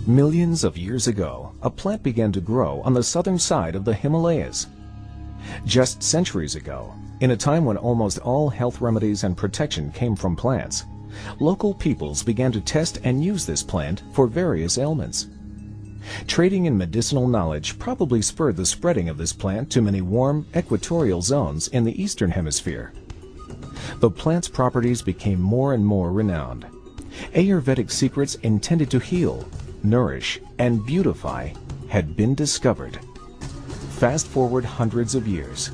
Millions of years ago, a plant began to grow on the southern side of the Himalayas. Just centuries ago, in a time when almost all health remedies and protection came from plants, local peoples began to test and use this plant for various ailments. Trading in medicinal knowledge probably spurred the spreading of this plant to many warm, equatorial zones in the eastern hemisphere. The plant's properties became more and more renowned. Ayurvedic secrets intended to heal, nourish, and beautify had been discovered. Fast forward hundreds of years.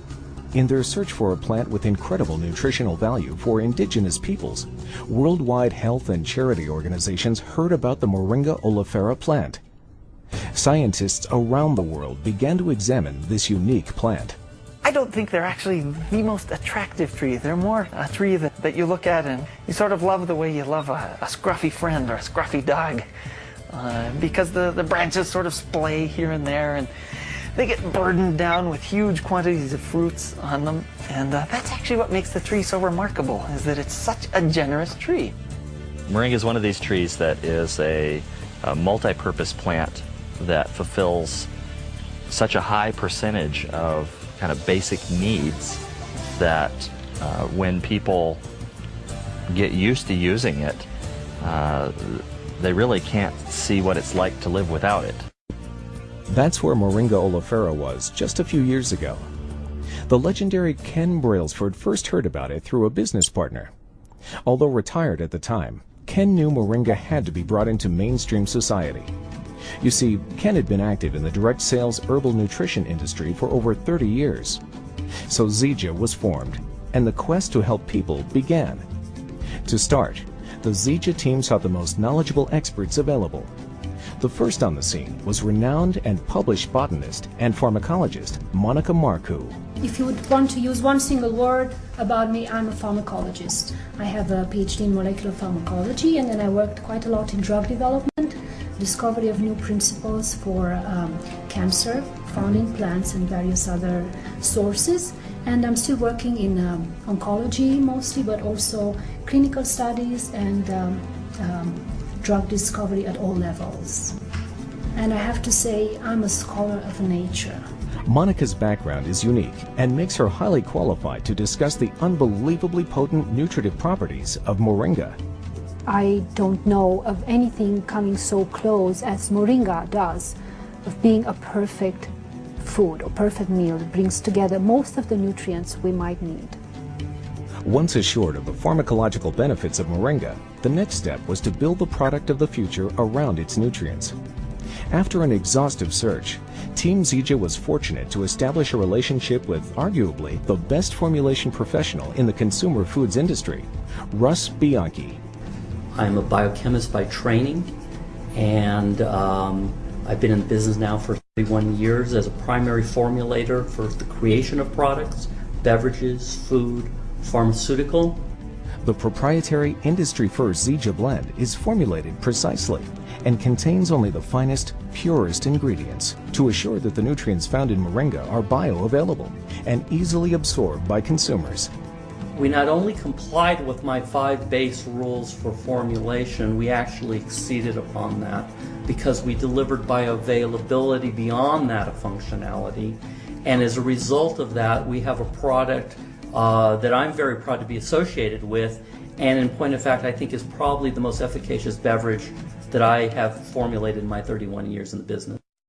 In their search for a plant with incredible nutritional value for indigenous peoples, worldwide health and charity organizations heard about the Moringa oleifera plant. Scientists around the world began to examine this unique plant. I don't think they're actually the most attractive tree. They're more a tree that you look at and you sort of love the way you love a scruffy friend or a scruffy dog. Because the branches sort of splay here and there, and they get burdened down with huge quantities of fruits on them. And that's actually what makes the tree so remarkable, is that it's such a generous tree. Moringa is one of these trees that is a multi-purpose plant that fulfills such a high percentage of kind of basic needs that when people get used to using it, they really can't see what it's like to live without it. That's where Moringa oleifera was just a few years ago. The legendary Ken Brailsford first heard about it through a business partner. Although retired at the time, Ken knew Moringa had to be brought into mainstream society. You see, Ken had been active in the direct sales herbal nutrition industry for over 30 years. So Zija was formed, and the quest to help people began. To start, the Zija team sought the most knowledgeable experts available. The first on the scene was renowned and published botanist and pharmacologist Monica Marcoux. If you would want to use one single word about me, I'm a pharmacologist. I have a PhD in molecular pharmacology, and then I worked quite a lot in drug development, discovery of new principles for cancer found in plants and various other sources. And I'm still working in oncology mostly, but also clinical studies and drug discovery at all levels. And I have to say, I'm a scholar of nature. Monica's background is unique and makes her highly qualified to discuss the unbelievably potent nutritive properties of Moringa. I don't know of anything coming so close as Moringa does, of being a perfect food or perfect meal that brings together most of the nutrients we might need. Once assured of the pharmacological benefits of Moringa, the next step was to build the product of the future around its nutrients. After an exhaustive search, Team Zija was fortunate to establish a relationship with arguably the best formulation professional in the consumer foods industry, Russ Bianchi. I'm a biochemist by training, and I've been in business now for 31 years as a primary formulator for the creation of products, beverages, food, pharmaceutical. The proprietary industry-first Zija blend is formulated precisely and contains only the finest, purest ingredients to assure that the nutrients found in Moringa are bioavailable and easily absorbed by consumers. We not only complied with my 5 base rules for formulation, we actually exceeded upon that because we delivered bioavailability beyond that of functionality. And as a result of that, we have a product that I'm very proud to be associated with, and in point of fact, I think is probably the most efficacious beverage that I have formulated in my 31 years in the business.